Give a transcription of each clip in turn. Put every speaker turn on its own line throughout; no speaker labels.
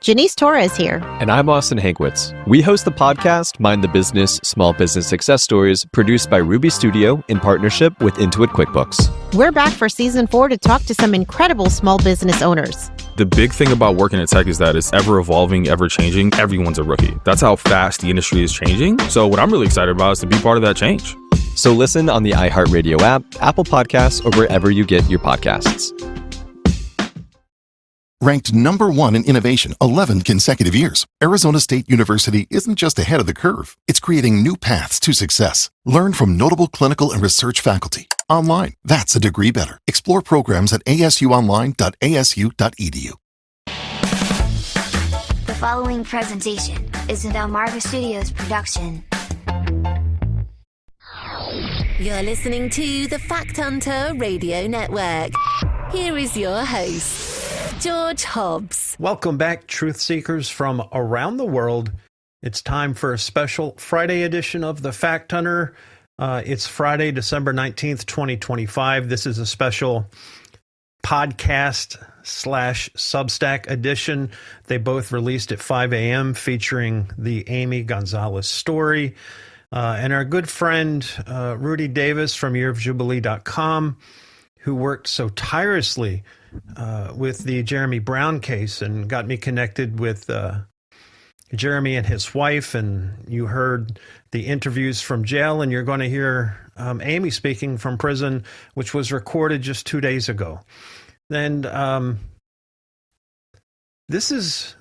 Janice Torres here.
And I'm Austin Hankwitz. We host the podcast, Mind the Business, Small Business Success Stories, produced by Ruby Studio in partnership with Intuit QuickBooks.
We're back for season 4 to talk to some incredible small business owners.
The big thing about working in tech is that it's ever evolving, ever changing. Everyone's a rookie. That's how fast the industry is changing. So what I'm really excited about is to be part of that change.
So listen on the iHeartRadio app, Apple Podcasts, or wherever you get your podcasts.
Ranked number 1 in innovation 11 consecutive years, Arizona State University isn't just ahead of the curve. It's creating new paths to success. Learn from notable clinical and research faculty. Online, that's a degree better. Explore programs at asuonline.asu.edu.
The following presentation is an Delmarva Studios production.
You're listening to the Fact Hunter Radio Network. Here is your host, George Hobbs.
Welcome back, truth seekers from around the world. It's time for a special Friday edition of the Fact Hunter. It's Friday, December 19th, 2025. This is a special podcast/Substack edition. They both released at 5 a.m. featuring the Amy Gonzalez story. And our good friend, Rudy Davis from yearofjubilee.com, who worked so tirelessly with the Jeremy Brown case and got me connected with Jeremy and his wife. And you heard the interviews from jail, and you're going to hear Amy speaking from prison, which was recorded just 2 days ago. And this is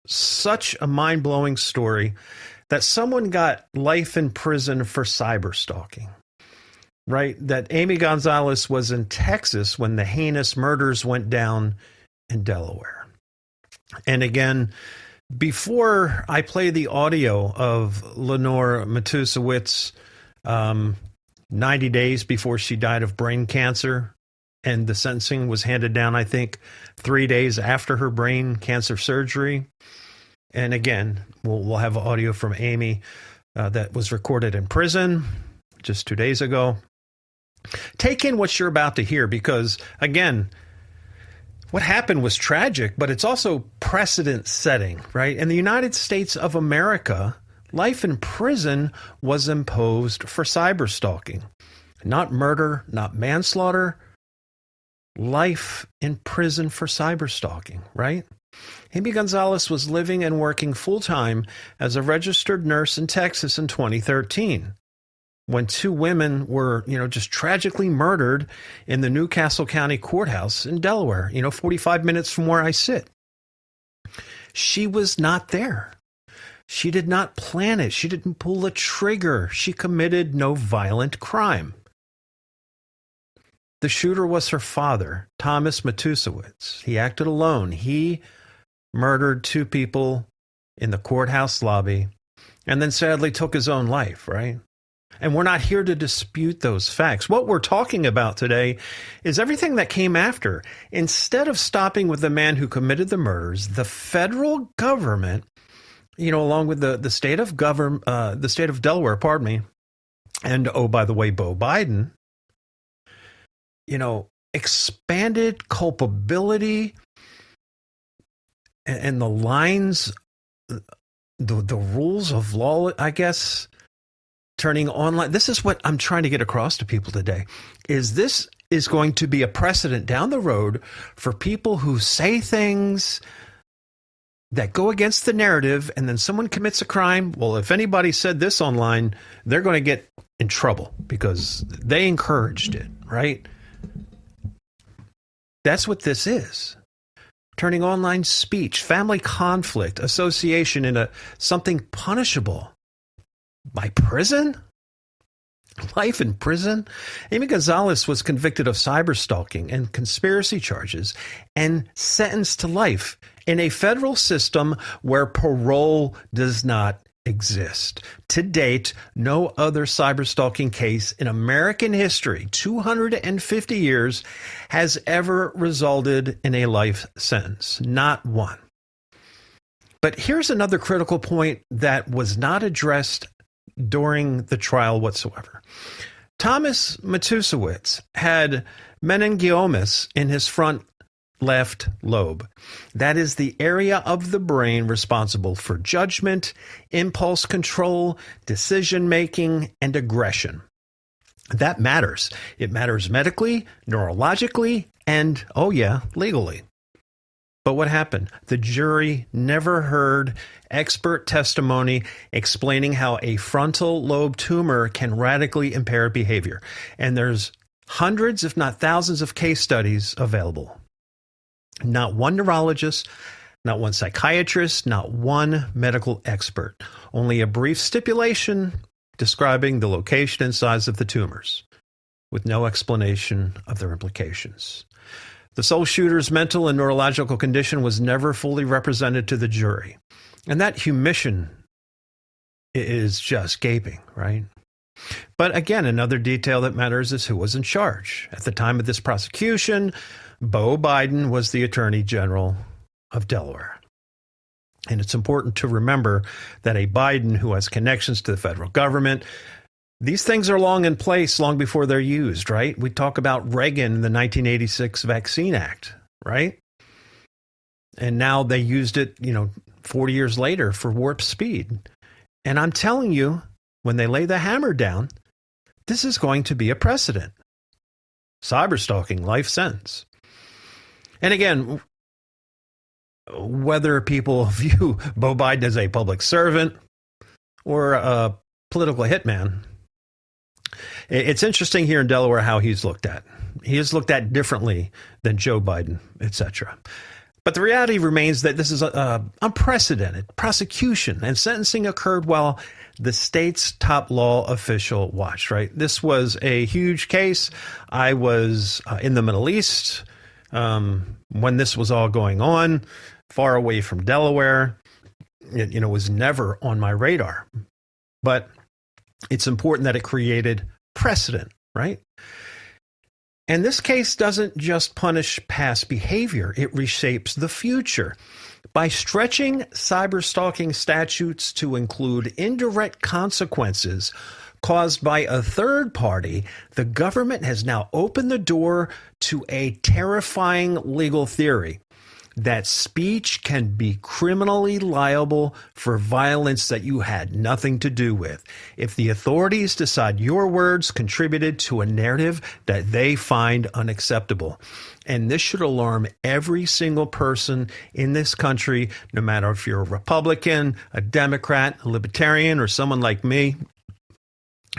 such a mind-blowing story that someone got life in prison for cyber stalking. Right? That Amy Gonzalez was in Texas when the heinous murders went down in Delaware. And again, before I play the audio of Lenore Matusewicz, 90 days before she died of brain cancer, and the sentencing was handed down, I think, 3 days after her brain cancer surgery. And again, we'll have audio from Amy that was recorded in prison just 2 days ago. Take in what you're about to hear, because, again, what happened was tragic, but it's also precedent setting, right? In the United States of America, life in prison was imposed for cyber stalking. Not murder, not manslaughter. Life in prison for cyber stalking, right? Amy Gonzalez was living and working full-time as a registered nurse in Texas in 2013. When 2 women were, just tragically murdered in the Newcastle County Courthouse in Delaware, 45 minutes from where I sit. She was not there. She did not plan it. She didn't pull the trigger. She committed no violent crime. The shooter was her father, Thomas Matusewicz. He acted alone. He murdered 2 people in the courthouse lobby and then sadly took his own life, right? And we're not here to dispute those facts. What we're talking about today is everything that came after. Instead of stopping with the man who committed the murders, the federal government, along with the state of Delaware, and oh, by the way, Beau Biden, expanded culpability and the lines, the rules of law, I guess, turning online. This is what I'm trying to get across to people today, is this is going to be a precedent down the road for people who say things that go against the narrative, and then someone commits a crime. Well, if anybody said this online, they're going to get in trouble because they encouraged it, right? That's what this is. Turning online speech, family conflict, association into something punishable. By prison? Life in prison? Amy Gonzalez was convicted of cyber stalking and conspiracy charges and sentenced to life in a federal system where parole does not exist. To date, no other cyber stalking case in American history, 250 years, has ever resulted in a life sentence. Not one. But here's another critical point that was not addressed during the trial whatsoever. Thomas Matusewicz had meningiomas in his front left lobe. That is the area of the brain responsible for judgment, impulse control, decision making, and aggression. That matters. It matters medically, neurologically, and, oh yeah, legally. But what happened? The jury never heard expert testimony explaining how a frontal lobe tumor can radically impair behavior. And there's hundreds, if not thousands, of case studies available. Not one neurologist, not one psychiatrist, not one medical expert. Only a brief stipulation describing the location and size of the tumors, with no explanation of their implications. The sole shooter's mental and neurological condition was never fully represented to the jury. And that humission is just gaping, right? But again, another detail that matters is who was in charge. At the time of this prosecution, Beau Biden was the Attorney General of Delaware. And it's important to remember that a Biden who has connections to the federal government, these things are long in place, long before they're used, right? We talk about Reagan, the 1986 Vaccine Act, right? And now they used it, 40 years later for warp speed. And I'm telling you, when they lay the hammer down, this is going to be a precedent. Cyberstalking, life sentence. And again, whether people view Beau Biden as a public servant or a political hitman, it's interesting here in Delaware how he's looked at. He is looked at differently than Joe Biden, etc. But the reality remains that this is an unprecedented prosecution, and sentencing occurred while the state's top law official watched, right? This was a huge case. I was in the Middle East when this was all going on, far away from Delaware. It was never on my radar. But it's important that it created precedent, right? And this case doesn't just punish past behavior, it reshapes the future. By stretching cyberstalking statutes to include indirect consequences caused by a third party, the government has now opened the door to a terrifying legal theory that speech can be criminally liable for violence that you had nothing to do with if the authorities decide your words contributed to a narrative that they find unacceptable. And this should alarm every single person in this country, no matter if you're a Republican, a Democrat, a Libertarian, or someone like me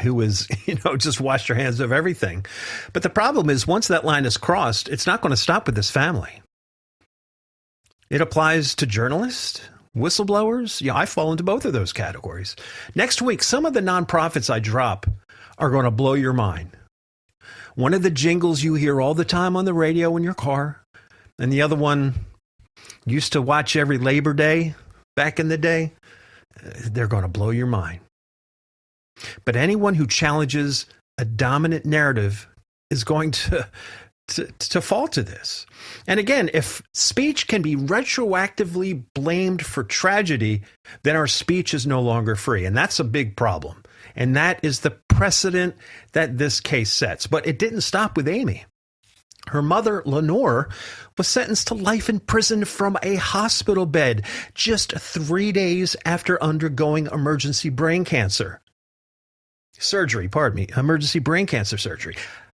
who is, just wash your hands of everything. But the problem is, once that line is crossed, it's not going to stop with this family. It applies to journalists, whistleblowers. Yeah, I fall into both of those categories. Next week, some of the nonprofits I drop are going to blow your mind. One of the jingles you hear all the time on the radio in your car, and the other one used to watch every Labor Day back in the day, they're going to blow your mind. But anyone who challenges a dominant narrative is going to fall to this. And again, if speech can be retroactively blamed for tragedy, then our speech is no longer free. And that's a big problem. And that is the precedent that this case sets. But it didn't stop with Amy. Her mother, Lenore, was sentenced to life in prison from a hospital bed just 3 days after undergoing emergency brain cancer surgery.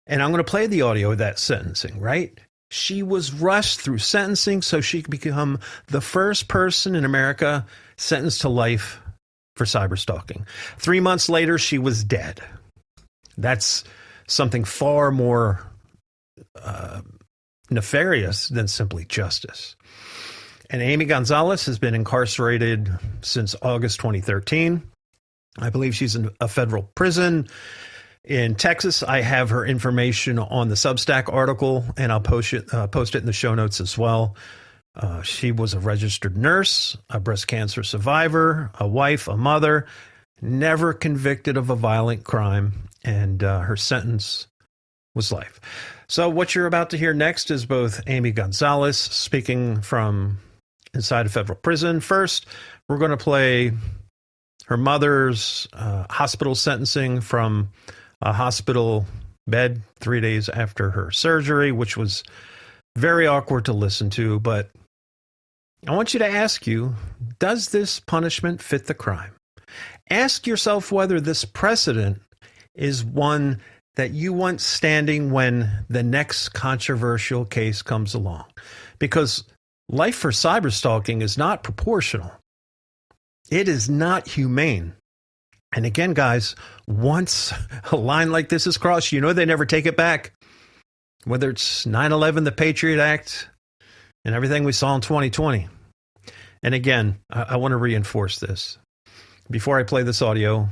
And I'm going to play the audio of that sentencing, right? She was rushed through sentencing so she could become the first person in America sentenced to life for cyberstalking. 3 months later, she was dead. That's something far more nefarious than simply justice. And Amy Gonzalez has been incarcerated since August 2013. I believe she's in a federal prison in Texas. I have her information on the Substack article, and I'll post it in the show notes as well. She was a registered nurse, a breast cancer survivor, a wife, a mother, never convicted of a violent crime, and her sentence was life. So what you're about to hear next is both Amy Gonzalez speaking from inside a federal prison. First, we're going to play her mother's hospital sentencing from a hospital bed 3 days after her surgery, which was very awkward to listen to, but I want you to ask you, does this punishment fit the crime? Ask yourself whether this precedent is one that you want standing when the next controversial case comes along. Because life for cyberstalking is not proportional. It is not humane. And again, guys, once a line like this is crossed, you know they never take it back. Whether it's 9/11, the Patriot Act, and everything we saw in 2020. And again, I want to reinforce this. Before I play this audio,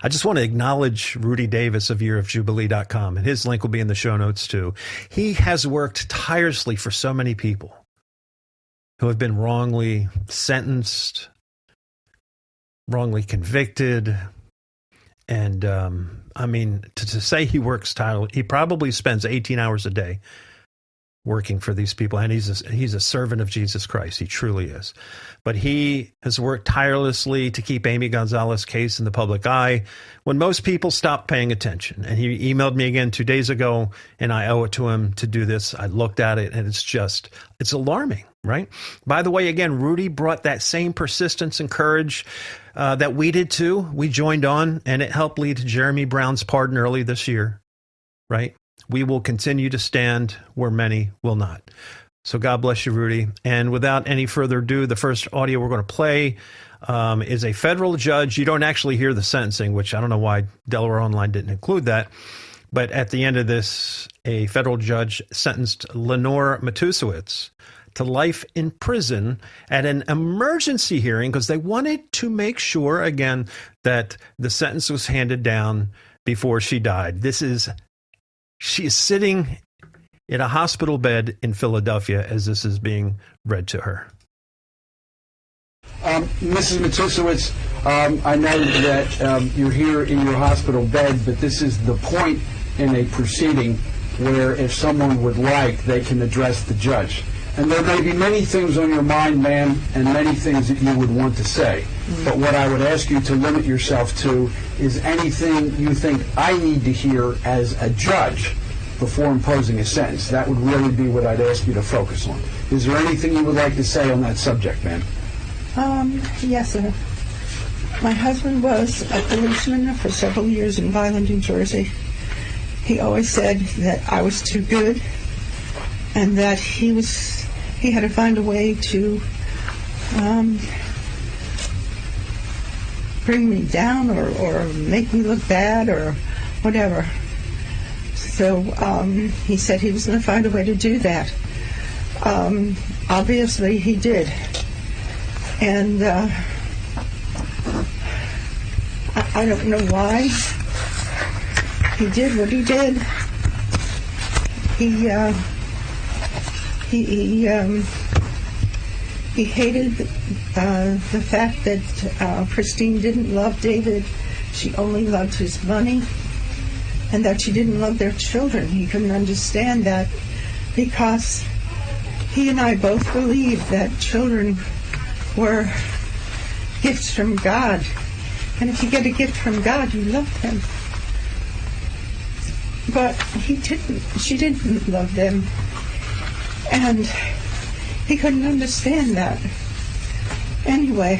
I just want to acknowledge Rudy Davis of yearofjubilee.com, and his link will be in the show notes too. He has worked tirelessly for so many people who have been wrongly sentenced, wrongly convicted. And I mean, to say he works tirelessly, he probably spends 18 hours a day working for these people. And he's a servant of Jesus Christ. He truly is. But he has worked tirelessly to keep Amy Gonzalez's case in the public eye when most people stopped paying attention. And he emailed me again 2 days ago, and I owe it to him to do this. I looked at it, and it's alarming, right? By the way, again, Rudy brought that same persistence and courage that we did too. We joined on, and it helped lead to Jeremy Brown's pardon early this year, right? We will continue to stand where many will not. So God bless you, Rudy. And without any further ado, the first audio we're going to play is a federal judge. You don't actually hear the sentencing, which I don't know why Delaware Online didn't include that. But at the end of this, a federal judge sentenced Lenore Matusewicz to life in prison at an emergency hearing because they wanted to make sure, again, that the sentence was handed down before she died. She is sitting in a hospital bed in Philadelphia as this is being read to her.
Mrs. Matusewicz, I know that you're here in your hospital bed, but this is the point in a proceeding where if someone would like, they can address the judge. And there may be many things on your mind, ma'am, and many things that you would want to say. But what I would ask you to limit yourself to is anything you think I need to hear as a judge before imposing a sentence. That would really be what I'd ask you to focus on. Is there anything you would like to say on that subject, ma'am?
Yes, sir. My husband was a policeman for several years in Vineland, New Jersey. He always said that I was too good and that he had to find a way to bring me down or make me look bad or whatever. So he said he was going to find a way to do that. Obviously he did. And I don't know why he did what he did. He hated the fact that Christine didn't love David. She only loved his money, and that she didn't love their children. He couldn't understand that because he and I both believe that children were gifts from God. And if you get a gift from God, you love them. But she didn't love them. And he couldn't understand that. Anyway,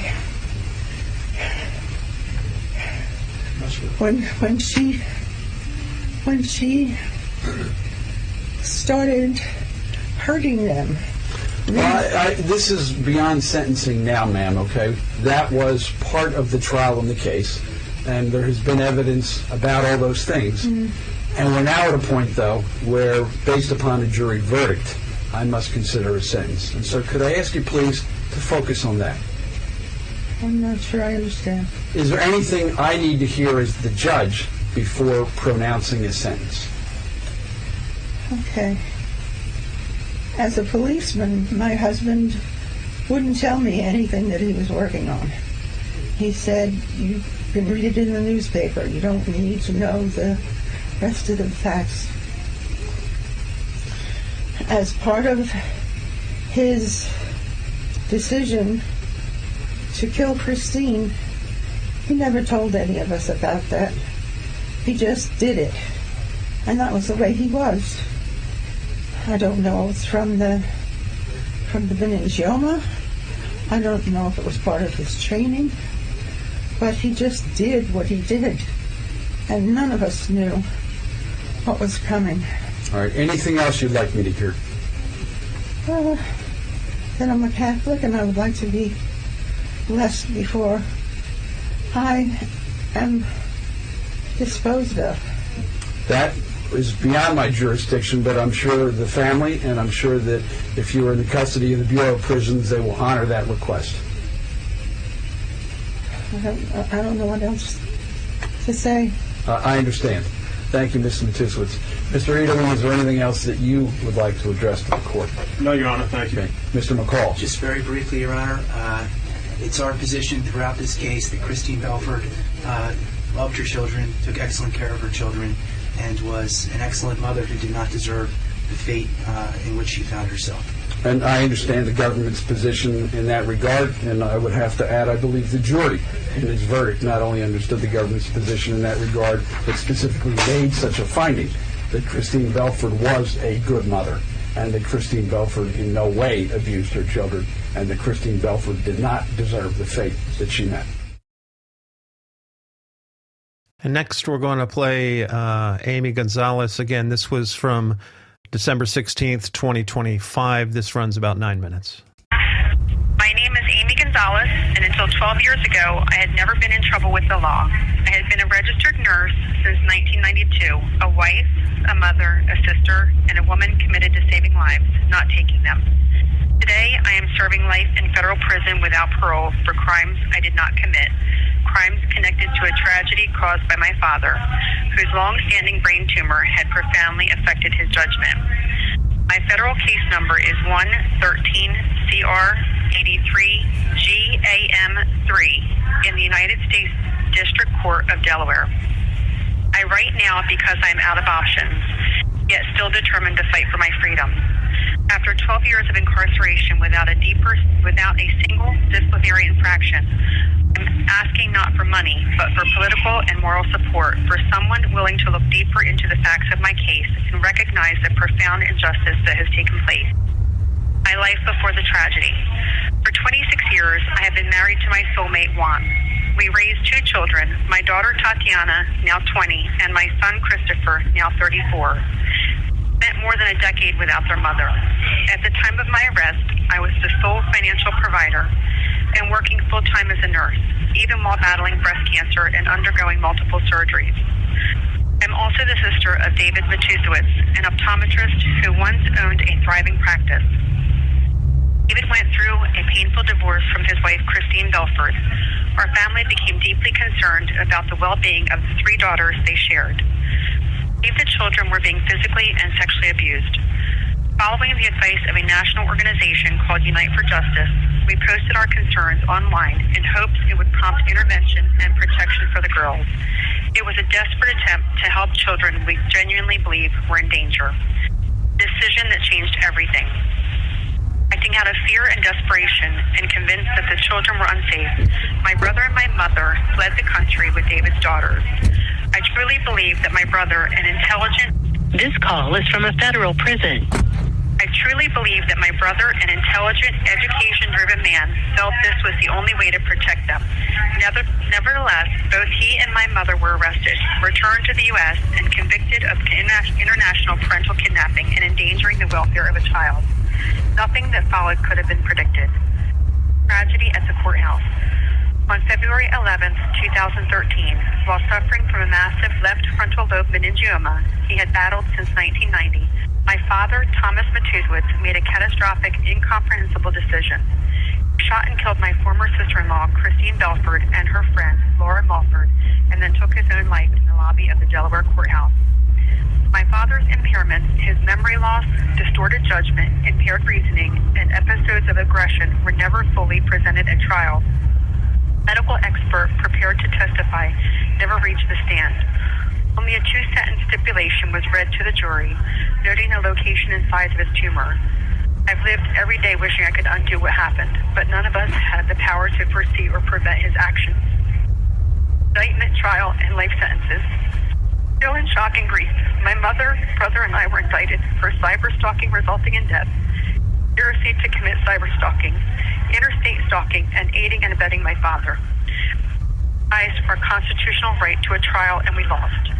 when she started hurting them.
Well, this is beyond sentencing now, ma'am, okay? That was part of the trial in the case, and there has been evidence about all those things. And we're now at a point, though, where, based upon a jury verdict, I must consider a sentence. And so could I ask you, please, to focus on that?
I'm not sure I understand.
Is there anything I need to hear as the judge before pronouncing a sentence?
Okay. As a policeman, my husband wouldn't tell me anything that he was working on. He said, you can read it in the newspaper. You don't need to know the rest of the facts. As part of his decision to kill Christine, he never told any of us about that. He just did it. And that was the way he was. I don't know. It's from the meningioma. I don't know if it was part of his training, but he just did what he did, and none of us knew what was coming.
All right. Anything else you'd like me to hear?
That I'm a Catholic and I would like to be blessed before I am disposed of.
That is beyond my jurisdiction, but I'm sure the family, and I'm sure that if you are in the custody of the Bureau of Prisons, they will honor that request.
I don't know what else to say.
I understand. Thank you, Mr. Matusewicz. Mr. Edelman, is there anything else that you would like to address to the court?
No, Your Honor, thank you.
Okay. Mr. McCall.
Just very briefly, Your Honor, it's our position throughout this case that Christine Belford loved her children, took excellent care of her children, and was an excellent mother who did not deserve the fate in which she found herself.
And I understand the government's position in that regard, and I would have to add, I believe the jury in its verdict not only understood the government's position in that regard, but specifically made such a finding that Christine Belford was a good mother, and that Christine Belford in no way abused her children, and that Christine Belford did not deserve the fate that she met.
And next we're going to play Amy Gonzalez. Again, this was from December 16th, 2025. This runs about 9 minutes.
My name is Amy Gonzalez, and until 12 years ago, I had never been in trouble with the law. I had been a registered nurse since 1992, a wife, a mother, a sister, and a woman committed to saving lives, not taking them. Today, I am serving life in federal prison without parole for crimes I did not commit, crimes connected to a tragedy caused by my father, whose long-standing brain tumor had profoundly affected his judgment. My federal case number is 113CR83GAM3 in the United States District Court of Delaware. I write now because I am out of options, yet still determined to fight for my freedom. After 12 years of incarceration without a single disciplinary infraction, I'm asking not for money, but for political and moral support for someone willing to look deeper into the facts of my case and recognize the profound injustice that has taken place. My life before the tragedy. For 26 years, I have been married to my soulmate, Juan. We raised 2 children, my daughter Tatiana, now 20, and my son Christopher, now 34. Spent more than a decade without their mother. At the time of my arrest, I was the sole financial provider and working full-time as a nurse, even while battling breast cancer and undergoing multiple surgeries. I'm also the sister of David Matusewicz, an optometrist who once owned a thriving practice. David went through a painful divorce from his wife, Christine Belford. Our family became deeply concerned about the well-being of the 3 daughters they shared. The children were being physically and sexually abused. Following the advice of a national organization called Unite for Justice, we posted our concerns online in hopes it would prompt intervention and protection for the girls. It was a desperate attempt to help children we genuinely believe were in danger. A decision that changed everything. Acting out of fear and desperation and convinced that the children were unsafe, my brother and my mother fled the country with David's daughters. I truly believe that my brother, an intelligent...
This call is from a federal prison.
I truly believe that my brother, an intelligent, education-driven man, felt this was the only way to protect them. Nevertheless, both he and my mother were arrested, returned to the U.S., and convicted of international parental kidnapping and endangering the welfare of a child. Nothing that followed could have been predicted. Tragedy at the courthouse. On February 11, 2013, while suffering from a massive left frontal lobe meningioma he had battled since 1990, my father, Thomas Matusewicz, made a catastrophic, incomprehensible decision. He shot and killed my former sister-in-law, Christine Belford, and her friend, Laura Mulford, and then took his own life in the lobby of the Delaware courthouse. My father's impairments, his memory loss, distorted judgment, impaired reasoning, and episodes of aggression were never fully presented at trial. Medical expert prepared to testify never reached the stand. Only a 2-sentence stipulation was read to the jury, noting the location and size of his tumor. I've lived every day wishing I could undo what happened, but none of us had the power to foresee or prevent his actions. Indictment, trial, and life sentences. Still in shock and grief, my mother, brother, and I were indicted for cyber stalking resulting in death, conspiracy to commit cyber stalking, interstate stalking, and aiding and abetting my father. Our constitutional right to a trial, and we lost.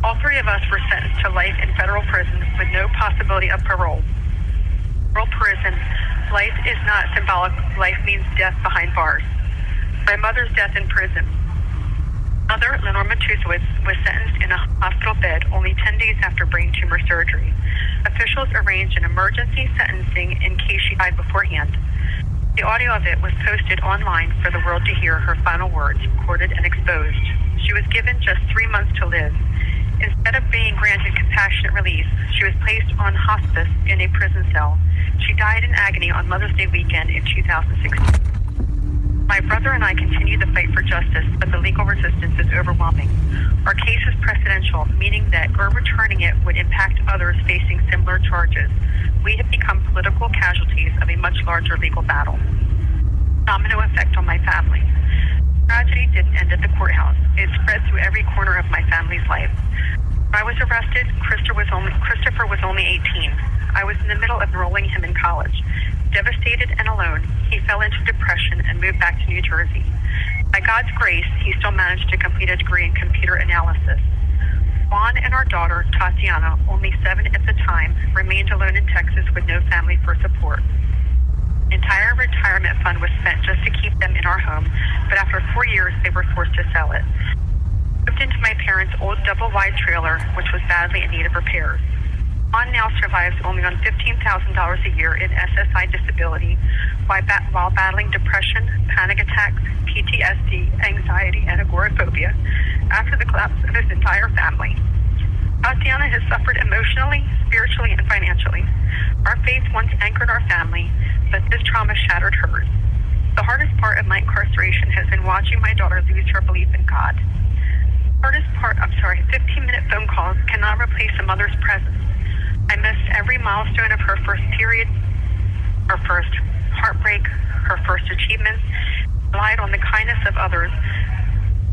All three of us were sentenced to life in federal prison with no possibility of parole. Federal prison, life is not symbolic. Life means death behind bars. My mother's death in prison. Mother, Lenore Matusowitz, was sentenced in a hospital bed only 10 days after brain tumor surgery. Officials arranged an emergency sentencing in case she died beforehand. The audio of it was posted online for the world to hear her final words, recorded and exposed. She was given just 3 months to live. Instead of being granted compassionate release, she was placed on hospice in a prison cell. She died in agony on Mother's Day weekend in 2016. My brother and I continue the fight for justice, but the legal resistance is overwhelming. Our case is precedential, meaning that overturning it would impact others facing similar charges. We have become political casualties of a much larger legal battle. Domino effect on my family. Tragedy didn't end at the courthouse. It spread through every corner of my family's life. When I was arrested, Christopher was only 18. I was in the middle of enrolling him in college. Devastated and alone, he fell into depression and moved back to New Jersey. By God's grace, he still managed to complete a degree in computer analysis. Juan and our daughter, Tatiana, only 7 at the time, remained alone in Texas with no family for support. The entire retirement fund was spent just to keep them in our home, but after 4 years, they were forced to sell it. I moved into my parents' old double-wide trailer, which was badly in need of repairs. Juan now survives only on $15,000 a year in SSI disability while battling depression, panic attacks, PTSD, anxiety, and agoraphobia after the collapse of his entire family. Tatiana has suffered emotionally, spiritually, and financially. Our faith once anchored our family, but this trauma shattered hers. The hardest part of my incarceration has been watching my daughter lose her belief in God. 15-minute phone calls cannot replace a mother's presence. I missed every milestone of her first period, her first heartbreak, her first achievements, relied on the kindness of others,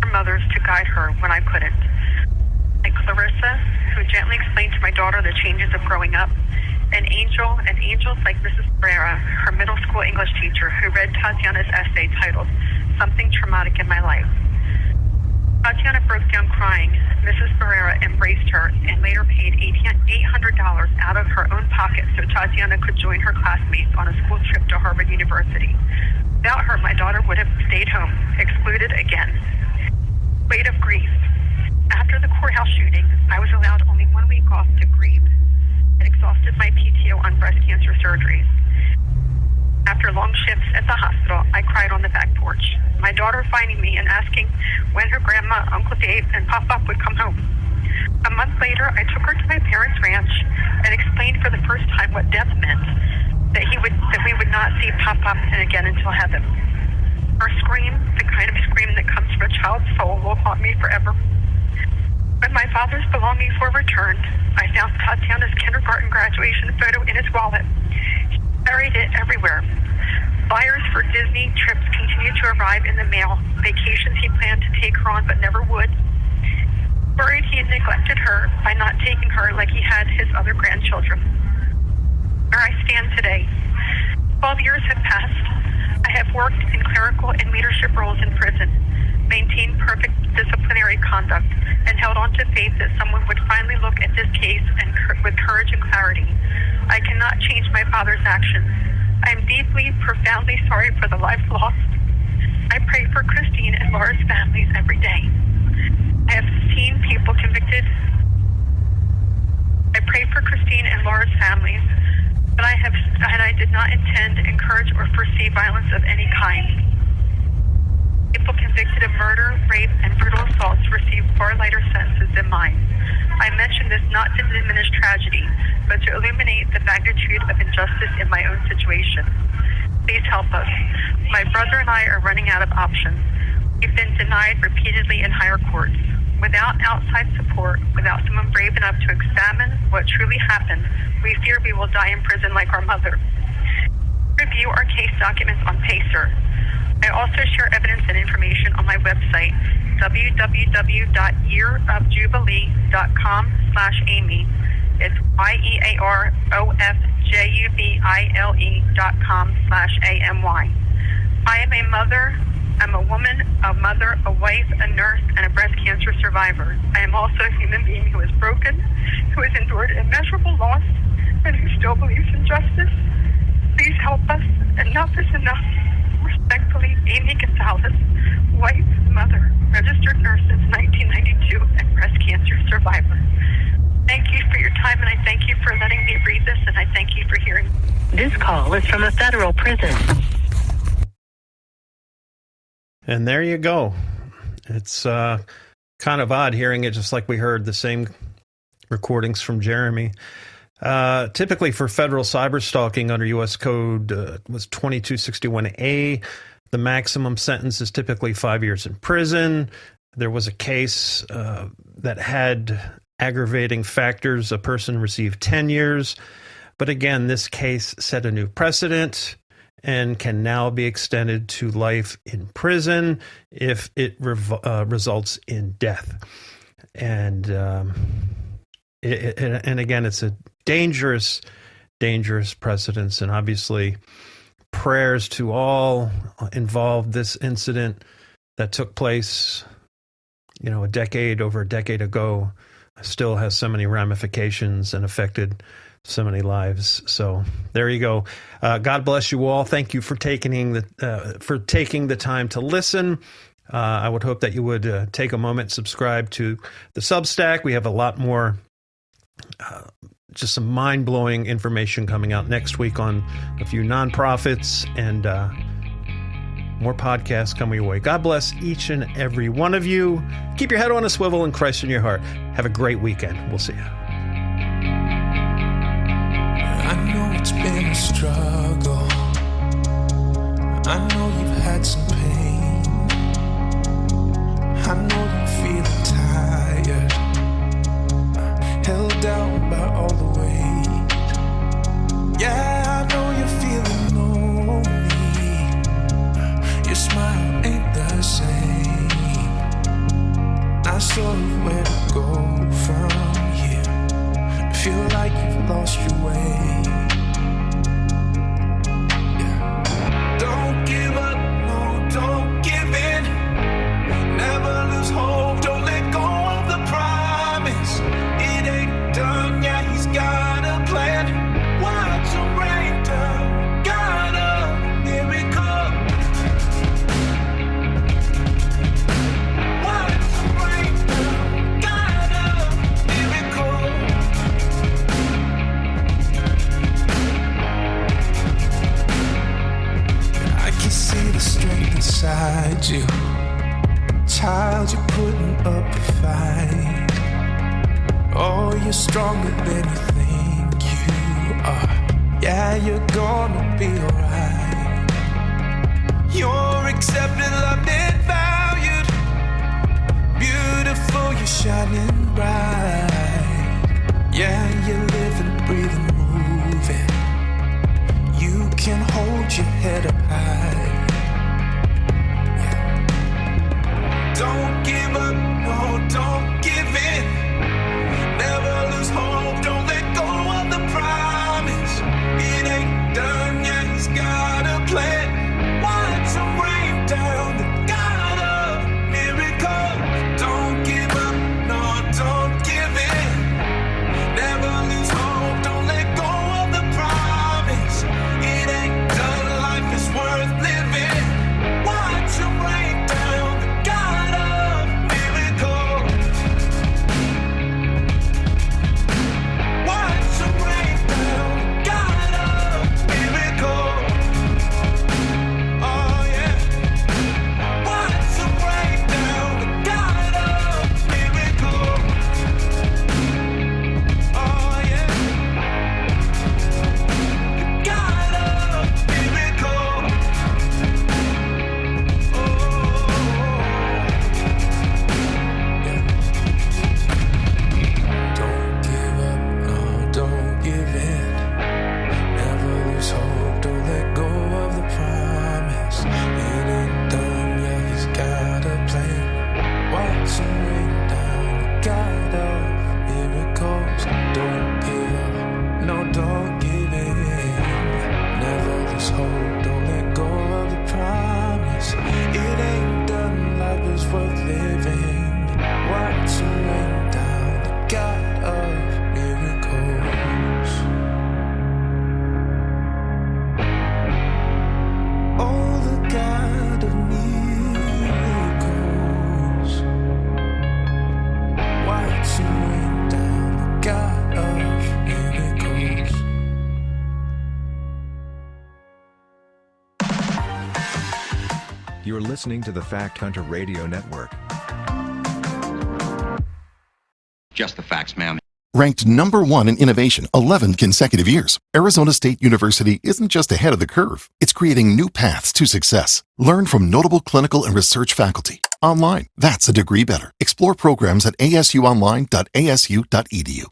her mothers, to guide her when I couldn't. Like Clarissa, who gently explained to my daughter the changes of growing up, and angels like Mrs. Pereira, her middle school English teacher, who read Tatiana's essay titled Something Traumatic in My Life. Tatiana broke down crying. Mrs. Pereira embraced her and later paid $800 out of her own pocket so Tatiana could join her classmates on a school trip to Harvard University. Without her, my daughter would have stayed home, excluded again. Weight of grief. After the courthouse shooting, I was allowed only 1 week off to grieve. It exhausted my PTO on breast cancer surgeries. After long shifts at the hospital, I cried on the back porch. My daughter finding me and asking when her grandma, Uncle Dave, and Pop-Pop would come home. A month later, I took her to my parents' ranch and explained for the first time what death meant, that we would not see Pop-Pop again until heaven. Her scream, the kind of scream that comes from a child's soul, will haunt me forever. When my father's belongings were returned, I found Tatiana's kindergarten graduation photo in his wallet. He carried it everywhere. Flyers for Disney trips continued to arrive in the mail, vacations he planned to take her on but never would. Worried he had neglected her by not taking her like he had his other grandchildren. Where I stand today, 12 years have passed. I have worked in clerical and leadership roles in prison, maintained perfect disciplinary conduct, and held on to faith that someone would finally look at this case and with courage and clarity. I cannot change my father's actions. I am deeply, profoundly sorry for the lives lost. I pray for Christine and Laura's families every day. I have seen people convicted. I pray for Christine and Laura's families, but I did not intend, encourage, or foresee violence of any kind. People convicted of murder, rape, and brutal assaults receive far lighter sentences than mine. I mention this not to diminish tragedy, but to illuminate the magnitude of injustice in my own situation. Please help us. My brother and I are running out of options. We've been denied repeatedly in higher courts. Without outside support, without someone brave enough to examine what truly happened, we fear we will die in prison like our mother. Review our case documents on PACER. I also share evidence and information on my website, www.yearofjubilee.com/Amy. It's yearofjubilee.com/AMY. I am a mother. I'm a woman, a mother, a wife, a nurse, and a breast cancer survivor. I am also a human being who is broken, who has endured immeasurable loss, and who still believes in justice. Please help us. Enough is enough. Respectfully, Amy Gonzalez, wife, mother, registered nurse since 1992, and breast cancer survivor. Thank you for your time, and I thank you for letting me read this, and I thank you for hearing.
This call is from a federal prison.
And there you go. It's kind of odd hearing it, just like we heard the same recordings from Jeremy. Typically for federal cyberstalking under U.S. Code was 2261A. The maximum sentence is typically 5 years in prison. There was a case that had aggravating factors. A person received 10 years. But again, this case set a new precedent and can now be extended to life in prison if it results in death. And again, it's a dangerous precedence. And obviously, prayers to all involved. This incident that took place, over a decade ago, still has so many ramifications and affected so many lives. So there you go. God bless you all. Thank you for taking the time to listen. I would hope that you would take a moment, subscribe to the Substack. We have a lot more, just some mind-blowing information coming out next week on a few nonprofits and more podcasts coming your way. God bless each and every one of you. Keep your head on a swivel and Christ in your heart. Have a great weekend. We'll see you.
I know it's been a struggle. I know you've had some pain. I know you're feeling tired, held down by all the weight. Yeah, I know you're feeling lonely. Your smile ain't the same. Not sure where to go from here. Feel like you've lost your way. Yeah. Don't give up, no, don't give in. Never lose hope, don't let go of the promise. It ain't done yet, he's got a plan. Watch him rain down, got a miracle. Watch him rain down, got a miracle. I can see the strength inside you. Child, you're putting up a fight. Oh, you're stronger than you think you are. Yeah, you're gonna be alright. You're accepted, loved, and valued. Beautiful, you're shining bright. Yeah, you're living, breathing, moving. You can hold your head up high. Don't give up, no, don't give in. Never lose hope, don't let go of the promise. It ain't done yet, he's got a plan. Watch him rain down, the God of miracles. Don't give up, no, don't give in. Never lose hope, don't let go of the promise. It ain't done, life is worth
You're listening to the Fact Hunter Radio Network.
Just the facts, ma'am.
Ranked number 1 in innovation 11 consecutive years, Arizona State University isn't just ahead of the curve. It's creating new paths to success. Learn from notable clinical and research faculty. Online, that's a degree better. Explore programs at asuonline.asu.edu.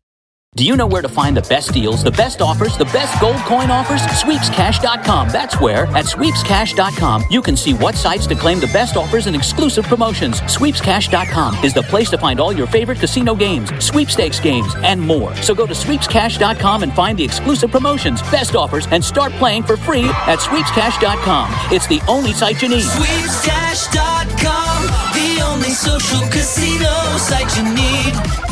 Do you know where to find the best deals, the best offers, the best gold coin offers? Sweepscash.com. That's where, at sweepscash.com, you can see what sites to claim the best offers and exclusive promotions. Sweepscash.com is the place to find all your favorite casino games, sweepstakes games, and more. So go to sweepscash.com and find the exclusive promotions, best offers, and start playing for free at sweepscash.com. It's the only site you need.
Sweepscash.com, the only social casino site you need.